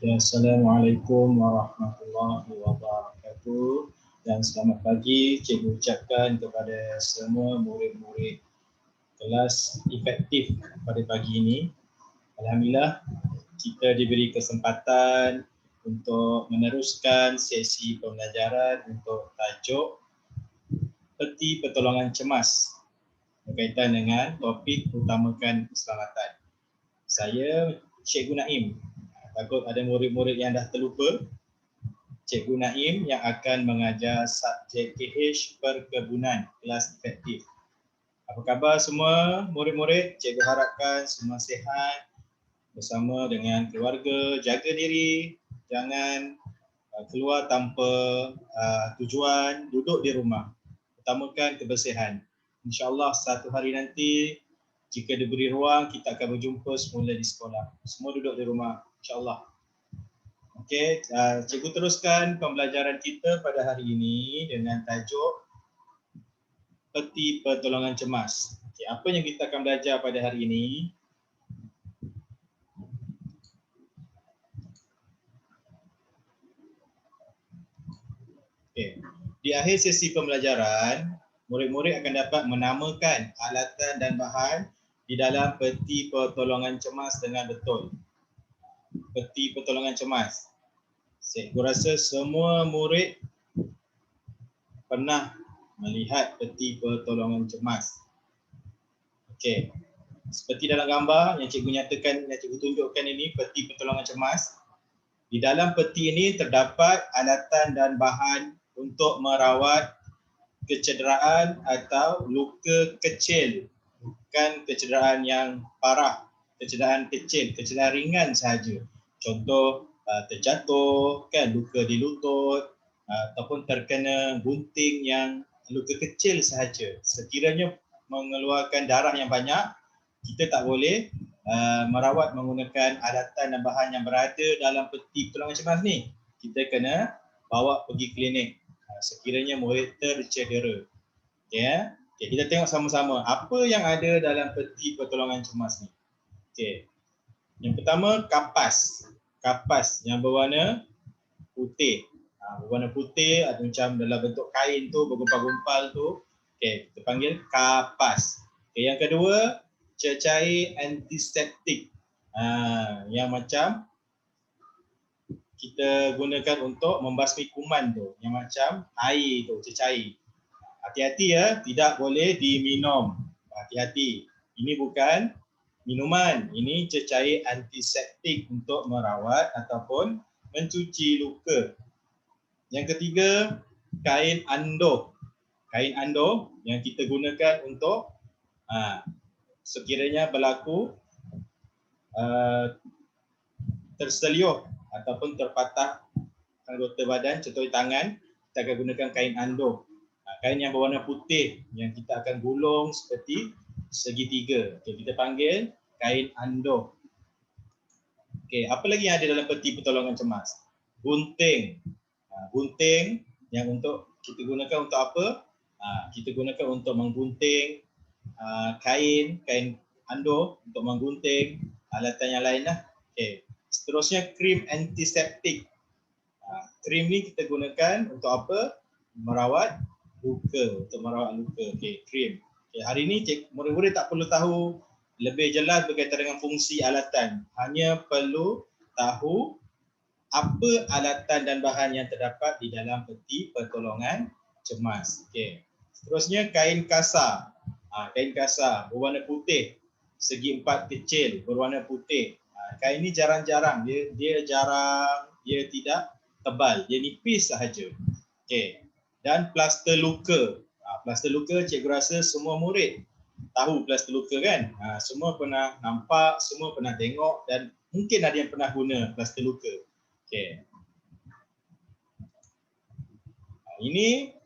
Assalamualaikum warahmatullahi wabarakatuh dan selamat pagi cikgu ucapkan kepada semua murid-murid kelas efektif pada pagi ini. Alhamdulillah kita diberi kesempatan untuk meneruskan sesi pembelajaran untuk tajuk peti pertolongan cemas berkaitan dengan topik utamakan keselamatan. Saya Cikgu Naim. Takut ada murid-murid yang dah terlupa. Cikgu Naim yang akan mengajar subjek KH Perkebunan kelas efektif. Apa khabar semua murid-murid? Cikgu harapkan semua sihat bersama dengan keluarga. Jaga diri, jangan keluar tanpa tujuan, duduk di rumah. Utamakan kebersihan. InsyaAllah satu hari nanti jika diberi ruang, kita akan berjumpa semula di sekolah. Semua duduk di rumah, insyaAllah. Okey, cikgu teruskan pembelajaran kita pada hari ini dengan tajuk peti pertolongan cemas. Okey, apa yang kita akan belajar pada hari ini? Okey, di akhir sesi pembelajaran, murid-murid akan dapat menamakan alatan dan bahan di dalam peti pertolongan cemas dengan betul. Peti pertolongan cemas. Cikgu rasa semua murid pernah melihat peti pertolongan cemas. Okey. Seperti dalam gambar yang cikgu nyatakan, yang cikgu tunjukkan ini, peti pertolongan cemas. Di dalam peti ini terdapat alatan dan bahan untuk merawat kecederaan atau luka kecil, bukan kecederaan yang parah, kecederaan kecil, kecederaan ringan sahaja. Contoh terjatuh, kan, luka di lutut ataupun terkena gunting yang luka kecil sahaja. Sekiranya mengeluarkan darah yang banyak, kita tak boleh merawat menggunakan alatan dan bahan yang berada dalam peti pertolongan cemas ni. Kita kena bawa pergi klinik sekiranya murid tercedera. Okay, kita tengok sama-sama apa yang ada dalam peti pertolongan cemas ni. Okay. Yang pertama, kapas. Kapas yang berwarna putih. Berwarna putih atau macam dalam bentuk kain tu, bergumpal-gumpal tu. Okay, kita panggil kapas. Okay, yang kedua, cecair antiseptik. Yang macam kita gunakan untuk membasmi kuman tu, yang macam air tu, cecair. Hati-hati ya, tidak boleh diminum. Hati-hati. Ini bukan minuman, ini cecair antiseptik untuk merawat ataupun mencuci luka. Yang ketiga, kain andoh. Kain andoh yang kita gunakan untuk sekiranya berlaku terseliuh ataupun terpatah anggota badan, contoh tangan, kita akan gunakan kain andoh. Kain yang berwarna putih yang kita akan gulung seperti segitiga. Okay, kita panggil kain andoh. Okay, apa lagi yang ada dalam peti pertolongan cemas? Gunting. Gunting yang untuk kita gunakan untuk apa? Kita gunakan untuk menggunting kain andoh, untuk menggunting alatan yang lain lah. Okay. Seterusnya, krim antiseptik. Krim ni kita gunakan untuk apa? Merawat luka, untuk merawat luka. Okay, krim. Okay, hari ni murid-murid tak perlu tahu lebih jelas berkaitan dengan fungsi alatan. Hanya perlu tahu apa alatan dan bahan yang terdapat di dalam peti pertolongan cemas. Okay. Seterusnya, kain kasar. Kain kasar berwarna putih, segi empat kecil berwarna putih. Kain ini jarang-jarang, dia jarang, dia tidak tebal, dia nipis sahaja. Okey. Dan plaster luka. Plaster luka, cikgu rasa semua murid tahu plaster luka kan? Semua pernah nampak, semua pernah tengok dan mungkin ada yang pernah guna plaster luka. Okey. Ini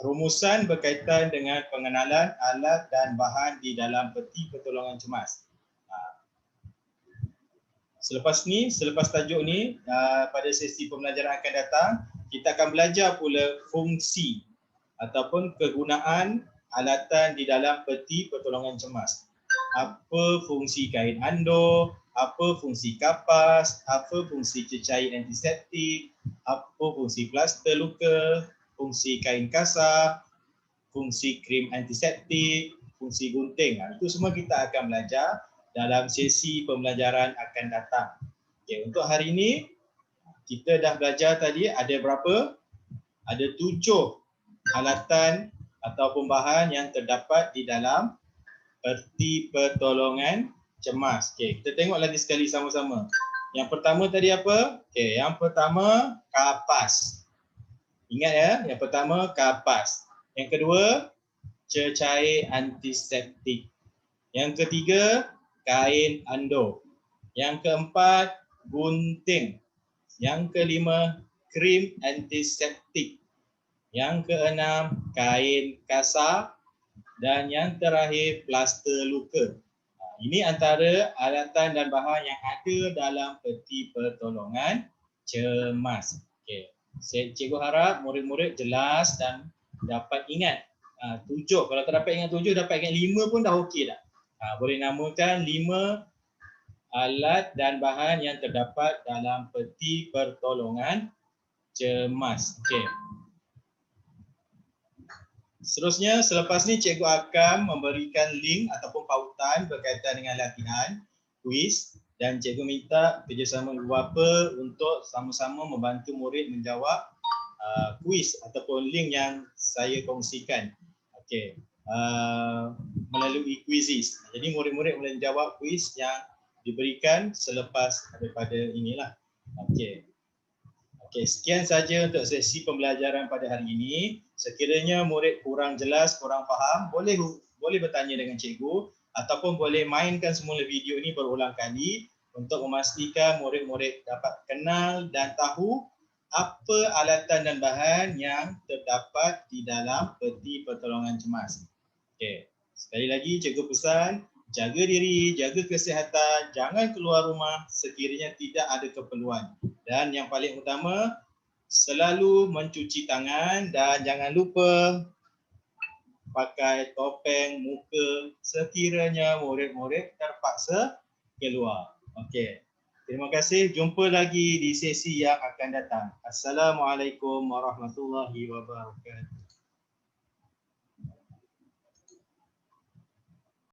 rumusan berkaitan dengan pengenalan alat dan bahan di dalam peti pertolongan cemas. Selepas tajuk ni, pada sesi pembelajaran akan datang, kita akan belajar pula fungsi ataupun kegunaan alatan di dalam peti pertolongan cemas. apa fungsi kain andor, apa fungsi kapas, apa fungsi cecair antiseptik, apa fungsi plaster luka, fungsi kain kasar, fungsi krim antiseptik, fungsi gunting. Itu semua kita akan belajar dalam sesi pembelajaran akan datang. Okay, untuk hari ini kita dah belajar tadi ada berapa? Ada 7 alatan ataupun bahan yang terdapat di dalam erti pertolongan cemas. Okey, kita tengok lagi sekali sama-sama. Yang pertama tadi apa? Okey, yang pertama kapas. Ingat ya, yang pertama kapas. Yang kedua cecair antiseptik. Yang ketiga kain andor. Yang keempat gunting. Yang kelima krim antiseptik. Yang keenam kain kasar. Dan yang terakhir plaster luka. Ini antara alatan dan bahan yang ada dalam peti pertolongan cemas. Okey. Cikgu harap murid-murid jelas dan dapat ingat 7. Kalau tak dapat ingat 7, dapat ingat 5 pun dah okey dah. Boleh namakan 5 alat dan bahan yang terdapat dalam peti pertolongan cemas. Okey. Seterusnya, selepas ni cikgu akan memberikan link ataupun pautan berkaitan dengan latihan, kuis, dan cikgu minta kerjasama ibu bapa untuk sama-sama membantu murid menjawab kuis ataupun link yang saya kongsikan. Okey, melalui quizzes. Jadi murid-murid boleh menjawab kuis yang diberikan selepas daripada inilah. Okey. Okey, sekian saja untuk sesi pembelajaran pada hari ini. Sekiranya murid kurang jelas, kurang faham, boleh bertanya dengan cikgu ataupun boleh mainkan semula video ini berulang kali untuk memastikan murid-murid dapat kenal dan tahu apa alatan dan bahan yang terdapat di dalam peti pertolongan cemas. Okey, sekali lagi cikgu pesan, jaga diri, jaga kesihatan, jangan keluar rumah sekiranya tidak ada keperluan. Dan yang paling utama, selalu mencuci tangan dan jangan lupa pakai topeng muka sekiranya murid-murid terpaksa keluar. Okey. Terima kasih. Jumpa lagi di sesi yang akan datang. Assalamualaikum warahmatullahi wabarakatuh.